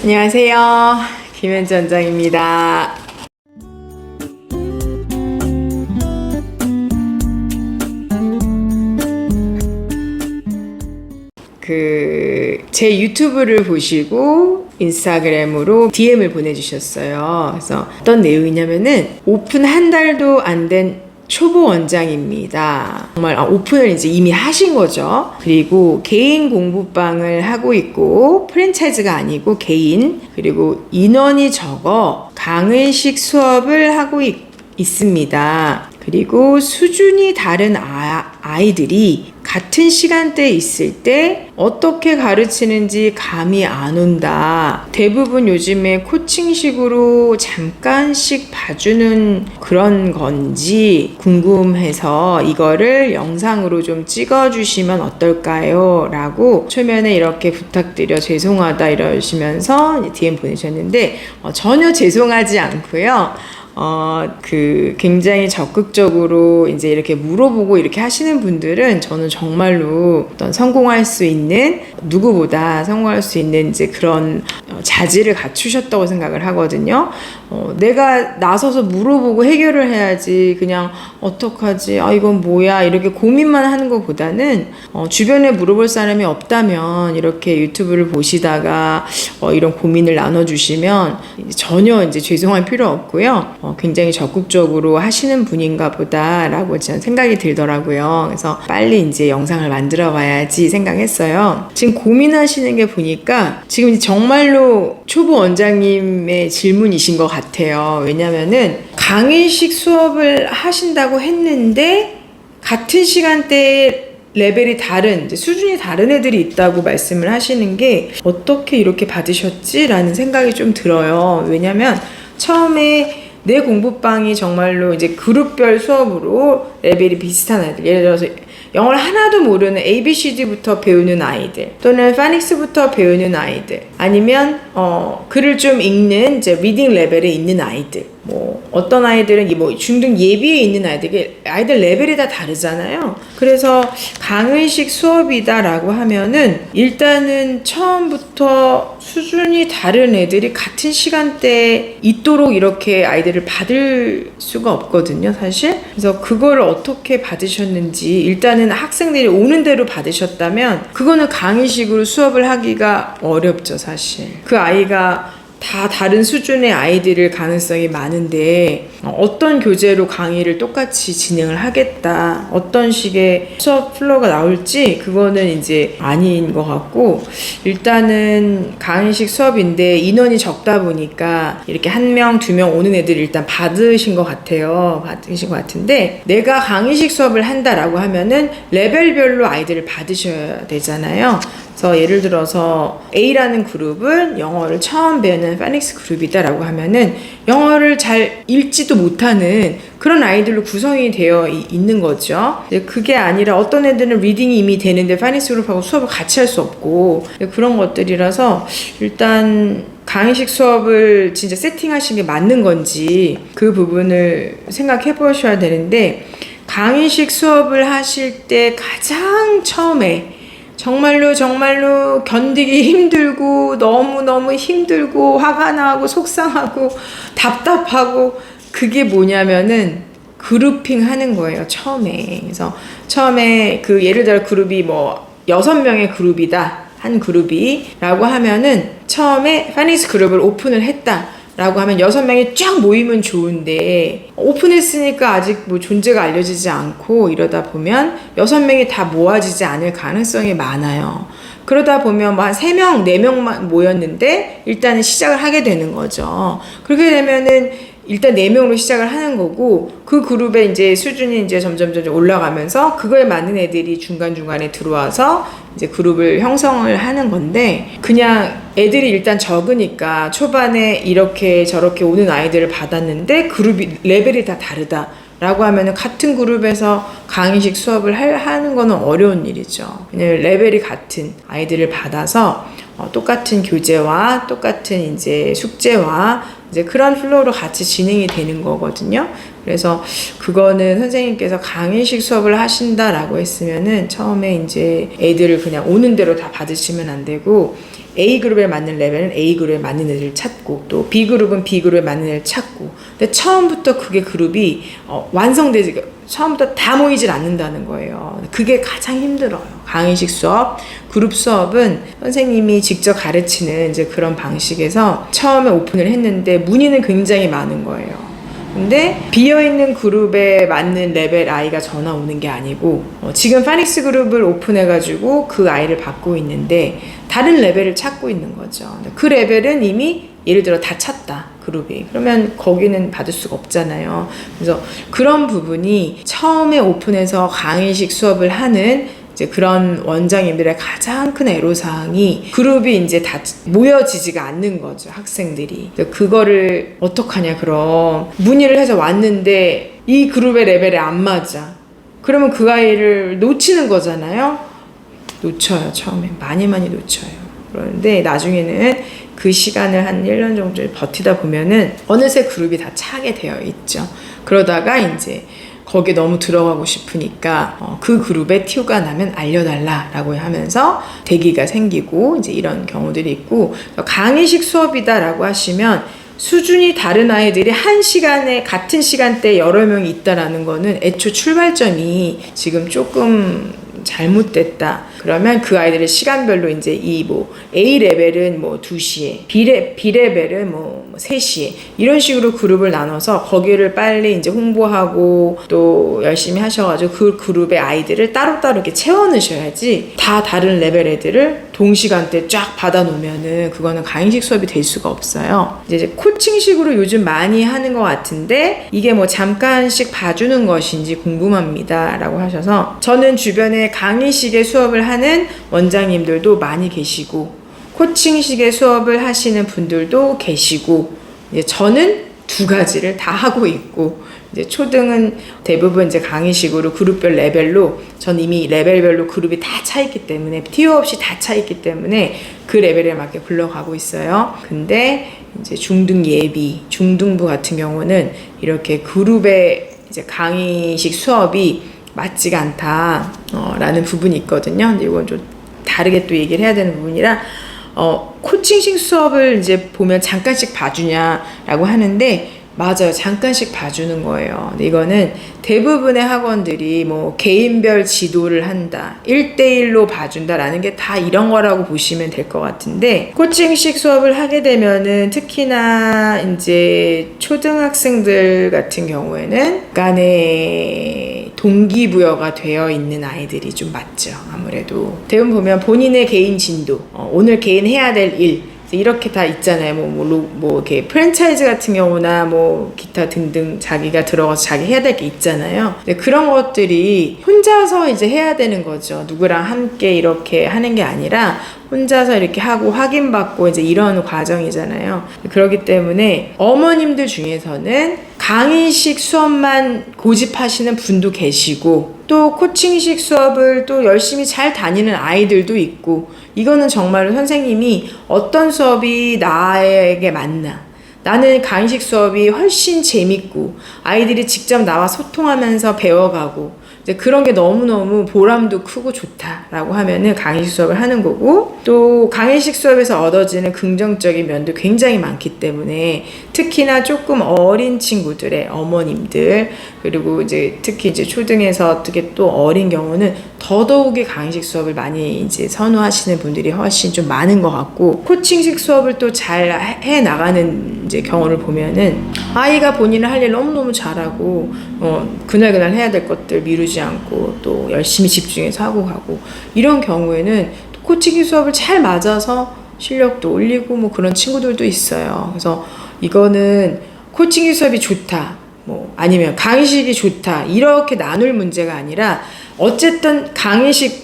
안녕하세요. 김현지 원장입니다. 제 유튜브를 보시고 인스타그램으로 DM을 보내주셨어요. 그래서 어떤 내용이냐면은 오픈 한 달도 안 된 초보 원장입니다. 정말 오픈을 이제 이미 하신 거죠. 그리고 개인 공부방을 하고 있고 프랜차이즈가 아니고 개인, 그리고 인원이 적어 강의식 수업을 하고 있습니다. 그리고 수준이 다른 아이들이 같은 시간대에 있을 때 어떻게 가르치는지 감이 안 온다. 대부분 요즘에 코칭식으로 잠깐씩 봐주는 그런 건지 궁금해서 이거를 영상으로 좀 찍어주시면 어떨까요? 라고 초면에 이렇게 부탁드려 죄송하다 이러시면서 DM 보내셨는데 전혀 죄송하지 않고요. 굉장히 적극적으로 이제 이렇게 물어보고 이렇게 하시는 분들은 저는 정말로 어떤 성공할 수 있는, 누구보다 성공할 수 있는 이제 그런 자질을 갖추셨다고 생각을 하거든요. 내가 나서서 물어보고 해결을 해야지 그냥 어떡하지? 이건 뭐야? 이렇게 고민만 하는 것보다는 주변에 물어볼 사람이 없다면 이렇게 유튜브를 보시다가 이런 고민을 나눠주시면 전혀 이제 죄송할 필요 없고요. 굉장히 적극적으로 하시는 분인가 보다라고 저는 생각이 들더라고요. 그래서 빨리 이제 영상을 만들어 봐야지 생각했어요. 지금 고민하시는 게 보니까 지금 정말로 초보 원장님의 질문이신 것 같아요. 왜냐면은 강의식 수업을 하신다고 했는데 같은 시간대에 레벨이 다른, 이제 수준이 다른 애들이 있다고 말씀을 하시는 게 어떻게 이렇게 받으셨지? 라는 생각이 좀 들어요. 왜냐면 처음에 내 공부방이 정말로 이제 그룹별 수업으로 레벨이 비슷한 아이들, 예를 들어서 영어를 하나도 모르는 ABCD부터 배우는 아이들, 또는 파닉스부터 배우는 아이들, 아니면 글을 좀 읽는 이제 리딩 레벨에 있는 아이들, 뭐 어떤 아이들은 뭐 중등 예비에 있는 아이들 레벨이 다 다르잖아요. 그래서 강의식 수업이다라고 하면은 일단은 처음부터 수준이 다른 애들이 같은 시간대에 있도록 이렇게 아이들을 받을 수가 없거든요, 사실. 그래서 그걸 어떻게 받으셨는지, 일단은 학생들이 오는 대로 받으셨다면 그거는 강의식으로 수업을 하기가 어렵죠, 사실. 그 아이가 다 다른 수준의 아이들일 가능성이 많은데 어떤 교재로 강의를 똑같이 진행을 하겠다, 어떤 식의 수업 플로우가 나올지 그거는 이제 아닌 것 같고, 일단은 강의식 수업인데 인원이 적다 보니까 이렇게 1명, 2명 오는 애들을 일단 받으신 것 같아요. 받으신 것 같은데, 내가 강의식 수업을 한다라고 하면은 레벨별로 아이들을 받으셔야 되잖아요. 그래서 예를 들어서 A라는 그룹은 영어를 처음 배우는 파닉스 그룹이다라고 하면은 영어를 잘 읽지도 못하는 그런 아이들로 구성이 되어 있는 거죠. 그게 아니라 어떤 애들은 리딩이 이미 되는데 파닉스 그룹하고 수업을 같이 할 수 없고 그런 것들이라서 일단 강의식 수업을 진짜 세팅하신 게 맞는 건지 그 부분을 생각해 보셔야 되는데, 강의식 수업을 하실 때 가장 처음에 정말로 견디기 힘들고 너무너무 힘들고 화가 나고 속상하고 답답하고 그게 뭐냐면은 그룹핑 하는 거예요, 처음에. 그래서 처음에 예를 들어 그룹이 뭐 6명의 그룹이다, 한 그룹이 라고 하면은 처음에 파닉스 그룹을 오픈을 했다 라고 하면 6명이 쫙 모이면 좋은데 오픈했으니까 아직 뭐 존재가 알려지지 않고 이러다 보면 6명이 다 모아지지 않을 가능성이 많아요. 그러다 보면 뭐 한 3명, 4명만 모였는데 일단은 시작을 하게 되는 거죠. 그렇게 되면은 일단 4명으로 시작을 하는 거고, 그 그룹의 이제 수준이 이제 점점 올라가면서 그거에 맞는 애들이 중간중간에 들어와서 이제 그룹을 형성을 하는 건데, 그냥 애들이 일단 적으니까 초반에 이렇게 저렇게 오는 아이들을 받았는데 그룹이 레벨이 다 다르다 라고 하면은 같은 그룹에서 강의식 수업을 하는 거는 어려운 일이죠. 왜냐면 레벨이 같은 아이들을 받아서 똑같은 교재와 똑같은 이제 숙제와 이제 그런 플로우로 같이 진행이 되는 거거든요. 그래서 그거는 선생님께서 강의식 수업을 하신다라고 했으면은 처음에 이제 애들을 그냥 오는 대로 다 받으시면 안 되고, A그룹에 맞는 레벨은 A그룹에 맞는 애들을 찾고 또 B그룹은 B그룹에 맞는 애를 찾고 근데 처음부터 그게 그룹이 완성되지 처음부터 다 모이질 않는다는 거예요. 그게 가장 힘들어요. 강의식 수업, 그룹 수업은 선생님이 직접 가르치는 이제 그런 방식에서 처음에 오픈을 했는데 문의는 굉장히 많은 거예요. 근데 비어있는 그룹에 맞는 레벨 아이가 전화 오는 게 아니고 지금 파닉스 그룹을 오픈해가지고 그 아이를 받고 있는데 다른 레벨을 찾고 있는 거죠. 그 레벨은 이미 예를 들어 다 찼다 그룹이 그러면 거기는 받을 수가 없잖아요. 그래서 그런 부분이 처음에 오픈해서 강의식 수업을 하는 이제 그런 원장님들의 가장 큰 애로사항이 그룹이 이제 다 모여지지가 않는 거죠. 학생들이. 그거를 어떡하냐 그럼 문의를 해서 왔는데 이 그룹의 레벨에 안 맞아. 그러면 그 아이를 놓치는 거잖아요. 놓쳐요. 처음에 많이 놓쳐요. 그런데 나중에는 그 시간을 한 1년 정도 버티다 보면은 어느새 그룹이 다 차게 되어 있죠. 그러다가 이제 거기에 너무 들어가고 싶으니까 그 그룹에 튀어가 나면 알려달라라고 하면서 대기가 생기고 이제 이런 경우들이 있고 강의식 수업이다라고 하시면 수준이 다른 아이들이 한 시간에 같은 시간대에 여러 명이 있다라는 거는 애초 출발점이 지금 조금 잘못됐다. 그러면 그 아이들의 시간별로 이제 이 A 레벨은 2시에, B 레벨은 3시에 이런 식으로 그룹을 나눠서 거기를 빨리 이제 홍보하고 또 열심히 하셔가지고 그 그룹의 아이들을 따로따로 이렇게 채워 넣으셔야지 다 다른 레벨 애들을 동시간대 쫙 받아 놓으면은 그거는 강의식 수업이 될 수가 없어요. 이제 코칭식으로 요즘 많이 하는 것 같은데 이게 잠깐씩 봐주는 것인지 궁금합니다 라고 하셔서 저는 주변에 강의식의 수업을 하는 원장님들도 많이 계시고 코칭식의 수업을 하시는 분들도 계시고 이제 저는 두 가지를 다 하고 있고 이제 초등은 대부분 이제 강의식으로 그룹별 레벨로 전 이미 레벨별로 그룹이 다 차 있기 때문에 티어 없이 다 차 있기 때문에 그 레벨에 맞게 굴러가고 있어요. 근데 이제 중등 예비, 중등부 같은 경우는 이렇게 그룹의 이제 강의식 수업이 맞지가 않다 라는 부분이 있거든요. 근데 이건 좀 다르게 또 얘기를 해야 되는 부분이라 코칭식 수업을 이제 보면 잠깐씩 봐주냐라고 하는데 맞아요. 잠깐씩 봐주는 거예요. 근데 이거는 대부분의 학원들이 개인별 지도를 한다. 1대1로 봐준다라는 게 다 이런 거라고 보시면 될 것 같은데 코칭식 수업을 하게 되면은 특히나 이제 초등학생들 같은 경우에는 간에 동기부여가 되어 있는 아이들이 좀 맞죠. 아무래도 대부분 보면 본인의 개인 진도, 오늘 개인 해야 될 일 이렇게 다 있잖아요. 이렇게 프랜차이즈 같은 경우나 기타 등등 자기가 들어가서 자기 해야 될 게 있잖아요. 근데 그런 것들이 혼자서 이제 해야 되는 거죠. 누구랑 함께 이렇게 하는 게 아니라 혼자서 이렇게 하고 확인받고 이제 이런 과정이잖아요. 그렇기 때문에 어머님들 중에서는 강의식 수업만 고집하시는 분도 계시고 또 코칭식 수업을 또 열심히 잘 다니는 아이들도 있고 이거는 정말로 선생님이 어떤 수업이 나에게 맞나 나는 강의식 수업이 훨씬 재밌고 아이들이 직접 나와 소통하면서 배워가고 이제 그런 게 너무너무 보람도 크고 좋다라고 하면은 강의식 수업을 하는 거고 또 강의식 수업에서 얻어지는 긍정적인 면도 굉장히 많기 때문에 특히나 조금 어린 친구들의 어머님들 그리고 이제 특히 이제 초등에서 어떻게 또 어린 경우는 더더욱이 강의식 수업을 많이 이제 선호하시는 분들이 훨씬 좀 많은 것 같고 코칭식 수업을 또 잘 해 나가는 이제 경우를 보면은 아이가 본인을 할 일 너무너무 잘하고 그날 해야 될 것들 미루지 않고 또 열심히 집중해서 하고 가고 이런 경우에는 코칭 수업을 잘 맞아서 실력도 올리고 그런 친구들도 있어요. 그래서 이거는 코칭 수업이 좋다 아니면 강의식이 좋다 이렇게 나눌 문제가 아니라 어쨌든 강의식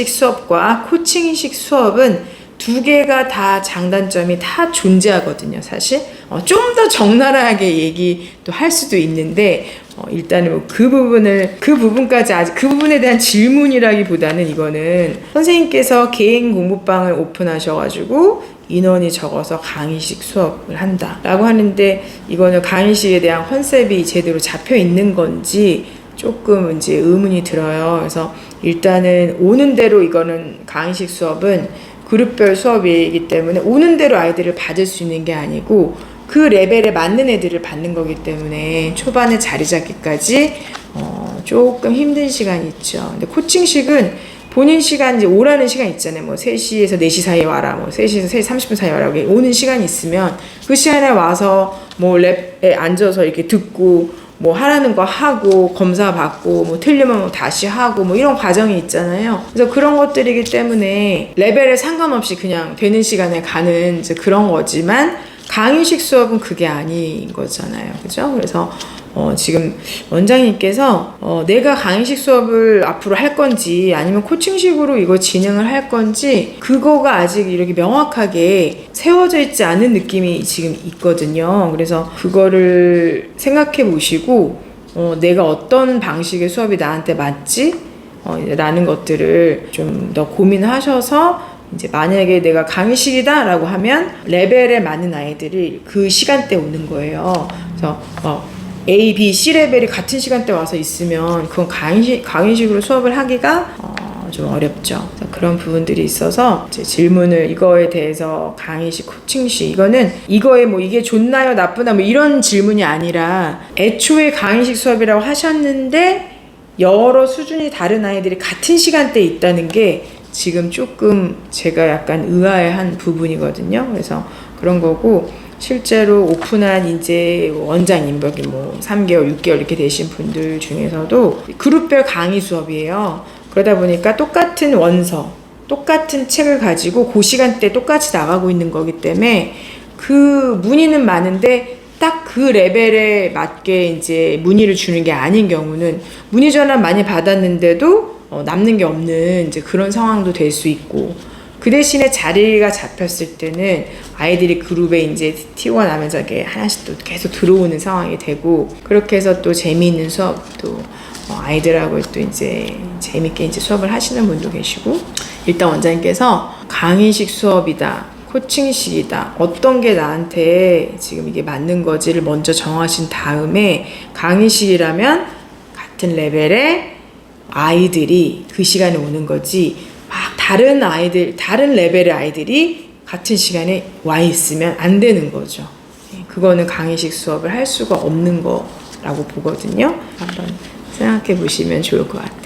수업과 코칭식 수업은 두 개가 다 장단점이 다 존재하거든요. 사실 좀 더 적나라하게 얘기도 할 수도 있는데 일단은 그 부분까지 아직 그 부분에 대한 질문이라기보다는 이거는 선생님께서 개인 공부방을 오픈하셔가지고 인원이 적어서 강의식 수업을 한다라고 하는데 이거는 강의식에 대한 컨셉이 제대로 잡혀 있는 건지 조금 이제 의문이 들어요. 그래서 일단은 오는 대로 이거는 강의식 수업은 그룹별 수업이기 때문에 오는 대로 아이들을 받을 수 있는 게 아니고 그 레벨에 맞는 애들을 받는 거기 때문에 초반에 자리 잡기까지 조금 힘든 시간이 있죠. 근데 코칭식은 본인 시간, 이제 오라는 시간 있잖아요. 뭐 3시에서 4시 사이에 와라, 뭐 3시에서 3시 30분 사이에 와라. 오는 시간이 있으면 그 시간에 와서 뭐 랩에 앉아서 이렇게 듣고 뭐 하라는 거 하고 검사 받고 뭐 틀리면 뭐 다시 하고 뭐 이런 과정이 있잖아요. 그래서 그런 것들이기 때문에 레벨에 상관없이 그냥 되는 시간에 가는 이제 그런 거지만 강의식 수업은 그게 아닌 거잖아요. 그죠? 그래서 지금 원장님께서 내가 강의식 수업을 앞으로 할 건지 아니면 코칭식으로 이거 진행을 할 건지 그거가 아직 이렇게 명확하게 세워져 있지 않은 느낌이 지금 있거든요. 그래서 그거를 생각해 보시고 내가 어떤 방식의 수업이 나한테 맞지? 라는 것들을 좀 더 고민하셔서 이제 만약에 내가 강의식이다 라고 하면 레벨에 맞는 아이들이 그 시간대 오는 거예요. 그래서 A, B, C 레벨이 같은 시간대 와서 있으면 그건 강의식으로 수업을 하기가 좀 어렵죠. 그런 부분들이 있어서 이제 질문을 이거에 대해서 강의식, 코칭식 이거에 뭐 이게 좋나요, 나쁘나 뭐 이런 질문이 아니라 애초에 강의식 수업이라고 하셨는데 여러 수준이 다른 아이들이 같은 시간대에 있다는 게 지금 조금 제가 약간 의아해한 부분이거든요. 그래서 그런 거고 실제로 오픈한 이제 원장님 여기 뭐 3개월, 6개월 이렇게 되신 분들 중에서도 그룹별 강의 수업이에요. 그러다 보니까 똑같은 원서, 똑같은 책을 가지고 그 시간대에 똑같이 나가고 있는 거기 때문에 그 문의는 많은데 딱 그 레벨에 맞게 이제 문의를 주는 게 아닌 경우는 문의 전화 많이 받았는데도 남는 게 없는 이제 그런 상황도 될 수 있고 그 대신에 자리가 잡혔을 때는 아이들이 그룹에 이제 T1 하면서 이렇게 하나씩 또 계속 들어오는 상황이 되고 그렇게 해서 또 재미있는 수업도 아이들하고 또 이제 재밌게 이제 수업을 하시는 분도 계시고 일단 원장님께서 강의식 수업이다. 코칭식이다. 어떤 게 나한테 지금 이게 맞는 거지를 먼저 정하신 다음에 강의식이라면 같은 레벨의 아이들이 그 시간에 오는 거지 막 다른 레벨의 아이들이 같은 시간에 와 있으면 안 되는 거죠. 그거는 강의식 수업을 할 수가 없는 거라고 보거든요. 한번 생각해 보시면 좋을 것 같아요.